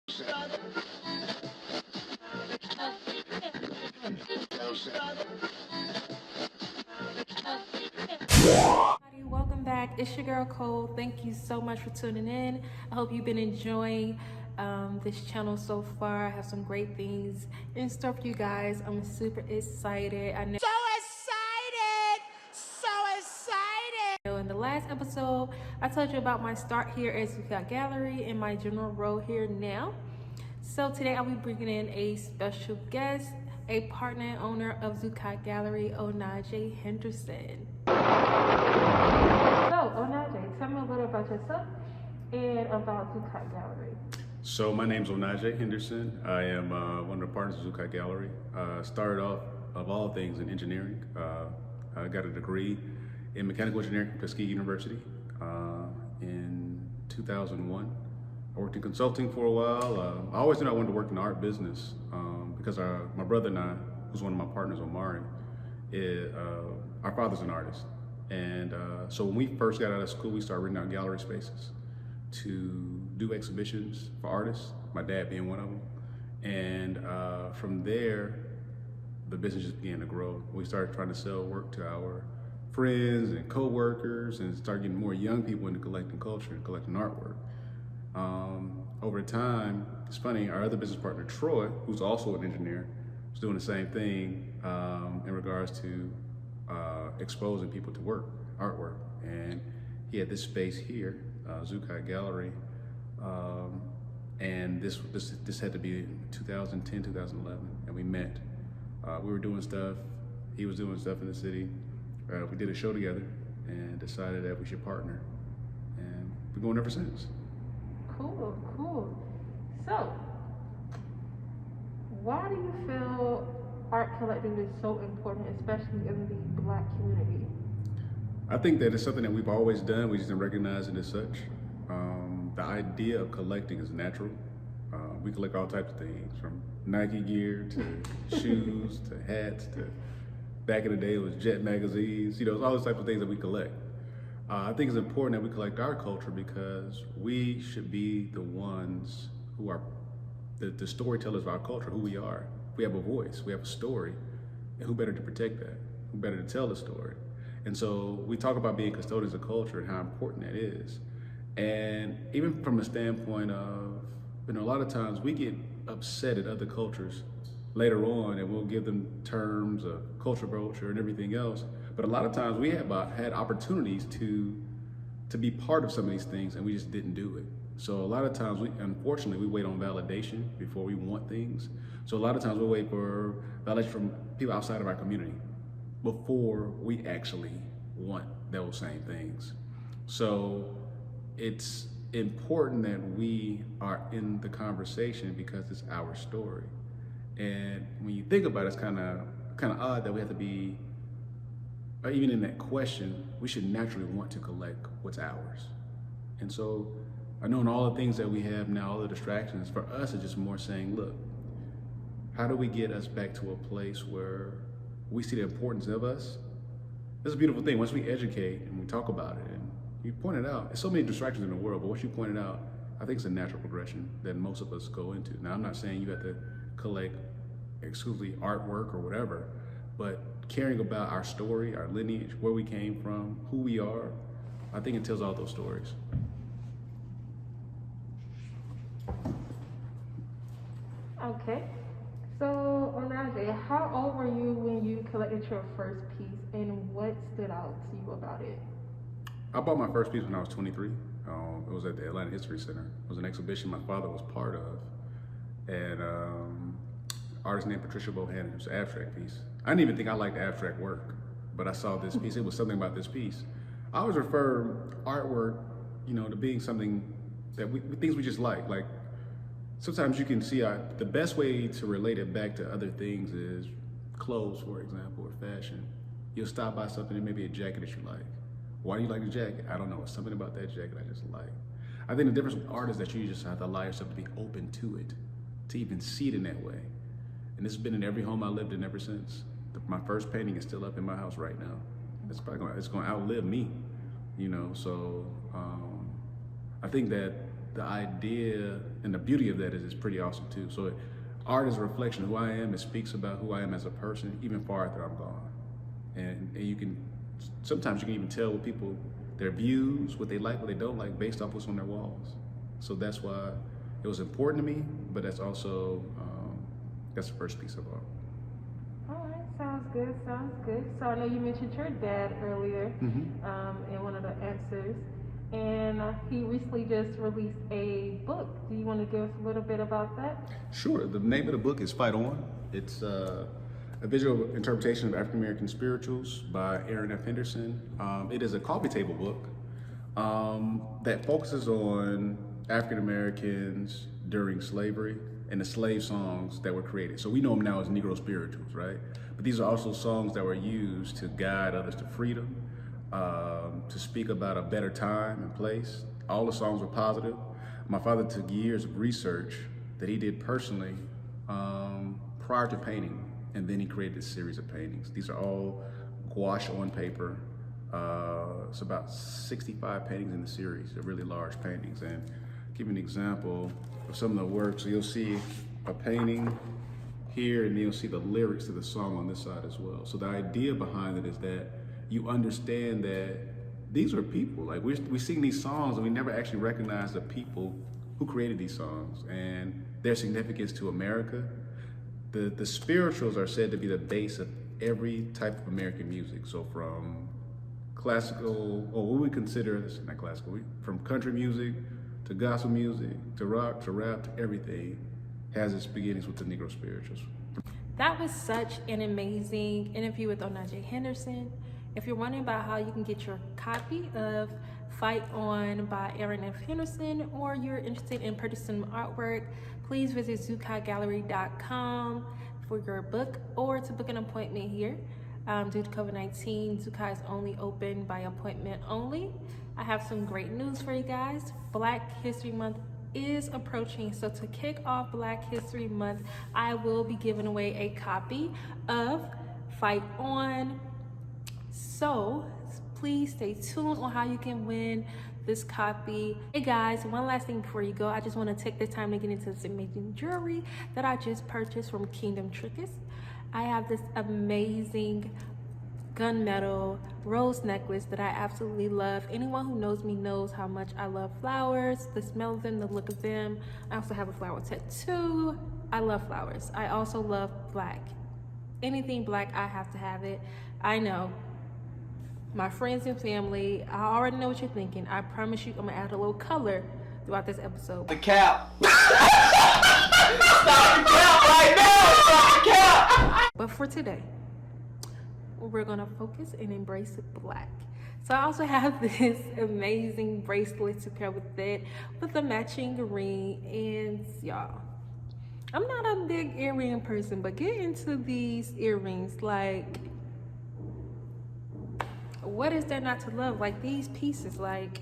Welcome back. It's your girl Cole. Thank you so much for tuning in. I hope you've been enjoying this channel so far. I have some great things in store for you guys. I'm super excited. I know. In the last episode, I told you about my start here at Zucot Gallery and my general role here now. So today I'll be bringing in a special guest, a partner and owner of Zucot Gallery, Onaje Henderson. So Onaje, tell me a little about yourself and about Zucot Gallery. So my name's Onaje Henderson. I am one of the partners of Zucot Gallery. Started off, of all things, in engineering. I got a degree in mechanical engineering from Tuskegee University in 2001. I worked in consulting for a while. I always knew I wanted to work in the art business because my brother and I, who's one of my partners, Omari, our father's an artist. And so when we first got out of school, we started renting out gallery spaces to do exhibitions for artists, my dad being one of them. And from there, the business just began to grow. We started trying to sell work to our friends and co-workers and start getting more young people into collecting culture and collecting artwork. Over time, it's funny, our other business partner, Troy, who's also an engineer, was doing the same thing in regards to exposing people to artwork. And he had this space here, Zucot Gallery, and this had to be 2010, 2011, and we met. We were doing stuff, he was doing stuff in the city. We did a show together and decided that we should partner, and we're going ever since. Cool. So, why do you feel art collecting is so important, especially in the Black community? I think that it's something that we've always done. We just didn't recognize it as such. The idea of collecting is natural. We collect all types of things, from Nike gear to shoes to hats to, back in the day, it was Jet magazines. It's all those types of things that we collect. I think it's important that we collect our culture because we should be the ones who are the storytellers of our culture, who we are. We have a voice, we have a story, and who better to protect that? Who better to tell the story? And so we talk about being custodians of culture and how important that is. And even from a standpoint of, a lot of times we get upset at other cultures later on, and we'll give them terms of culture vulture and everything else. But a lot of times we have had opportunities to be part of some of these things, and we just didn't do it. So a lot of times, unfortunately, we wait on validation before we want things. So a lot of times we wait for validation from people outside of our community before we actually want those same things. So it's important that we are in the conversation because it's our story. And when you think about it, it's kind of odd that we have to be, even in that question, we should naturally want to collect what's ours. And so I know in all the things that we have now, all the distractions, for us it's just more saying, look, how do we get us back to a place where we see the importance of us? This is a beautiful thing. Once we educate and we talk about it, and you pointed out, there's so many distractions in the world, but what you pointed out, I think it's a natural progression that most of us go into. Now, I'm not saying you have to collect exclusively artwork or whatever, but caring about our story, our lineage, where we came from, who we are, I think it tells all those stories. Okay. So, Onaje, how old were you when you collected your first piece, and what stood out to you about it? I bought my first piece when I was 23. It was at the Atlanta History Center. It was an exhibition my father was part of, and artist named Patricia Bohannon. It was an abstract piece. I didn't even think I liked abstract work, but I saw this piece. It was something about this piece. I always refer artwork, to being something that things we just like. Like sometimes you can see the best way to relate it back to other things is clothes, for example, or fashion. You'll stop by something, and maybe a jacket that you like. Why do you like the jacket? I don't know. It's something about that jacket I just like. I think the difference with art is that you just have to allow yourself to be open to it, to even see it in that way. And this has been in every home I lived in ever since. My first painting is still up in my house right now. It's probably going to outlive me, So I think that the idea and the beauty of that is it's pretty awesome too. So art is a reflection of who I am. It speaks about who I am as a person, even far after I'm gone. And you can, sometimes you can even tell what people, their views, what they like, what they don't like, based off what's on their walls. So that's why it was important to me, but that's also, that's the first piece of art. All right, sounds good, sounds good. So I know you mentioned your dad earlier in one of the answers, and he recently just released a book. Do you want to give us a little bit about that? Sure. The name of the book is Fight On. It's a visual interpretation of African American spirituals by Onaje F. Henderson. It is a coffee table book that focuses on African Americans during slavery and the slave songs that were created. So we know them now as Negro spirituals, right? But these are also songs that were used to guide others to freedom, to speak about a better time and place. All the songs were positive. My father took years of research that he did personally prior to painting, and then he created this series of paintings. These are all gouache on paper. It's about 65 paintings in the series. They're really large paintings. And give you an example of some of the work. So you'll see a painting here, and you'll see the lyrics to the song on this side as well. So the idea behind it is that you understand that these are people. Like we sing these songs and we never actually recognize the people who created these songs and their significance to America. The spirituals are said to be the base of every type of American music. So from classical, or what we consider, not classical, from country music to gospel music to rock to rap to everything has its beginnings with the Negro spirituals. That was such an amazing interview with Onaje Henderson. If you're wondering about how you can get your copy of Fight On by Onaje F. Henderson, or you're interested in purchasing artwork, please visit zucotgallery.com for your book or to book an appointment here. Due to COVID-19, Zucot is only open by appointment only. I have some great news for you guys. Black History Month is approaching, so to kick off Black History Month, I will be giving away a copy of Fight On. So please stay tuned on how you can win this copy. Hey guys, one last thing before you go, I just want to take this time to get into this amazing jewelry that I just purchased from Kingdom Trinkets. I have this amazing gunmetal rose necklace that I absolutely love. Anyone who knows me knows how much I love flowers, the smell of them, the look of them. I also have a flower tattoo. I love flowers. I also love black. Anything black, I have to have it. I know. My friends and family, I already know what you're thinking. I promise you I'm gonna add a little color throughout this episode. The cap. Stop the cap right now! Stop the cap! But for today, we're gonna focus and embrace black. So I also have this amazing bracelet to pair with it, with a matching ring. And y'all, I'm not a big earring person, but get into these earrings. Like, what is there not to love? Like these pieces, like,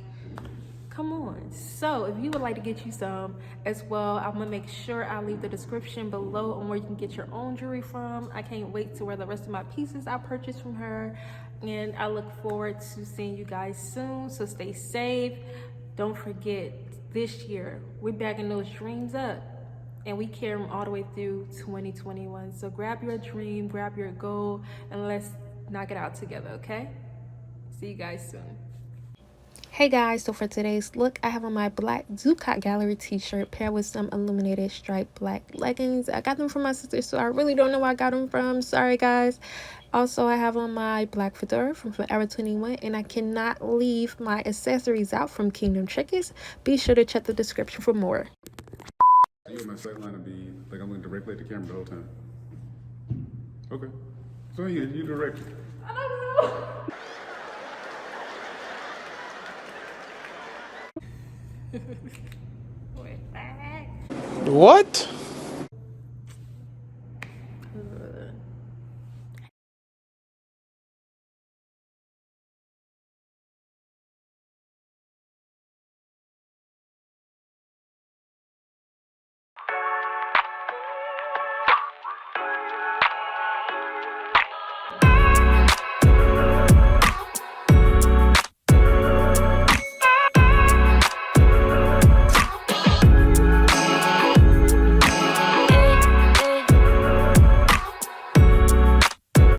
come on. So if you would like to get you some as well, I'm gonna make sure I leave the description below on where you can get your own jewelry from. I can't wait to wear the rest of my pieces I purchased from her, and I look forward to seeing you guys soon. So stay safe. Don't forget, this year we're bagging those dreams up and we carry them all the way through 2021. So grab your dream, grab your goal, and let's knock it out together, okay? See you guys soon. Hey guys, so for today's look, I have on my black Zucot Gallery t-shirt paired with some illuminated striped black leggings. I got them from my sister, so I really don't know where I got them from. Sorry guys. Also, I have on my black fedora from Forever 21, and I cannot leave my accessories out from Kingdom Trinkets. Be sure to check the description for more. My sight line would be like I'm looking directly at the camera the whole time. Okay. So you direct it. I don't know. What?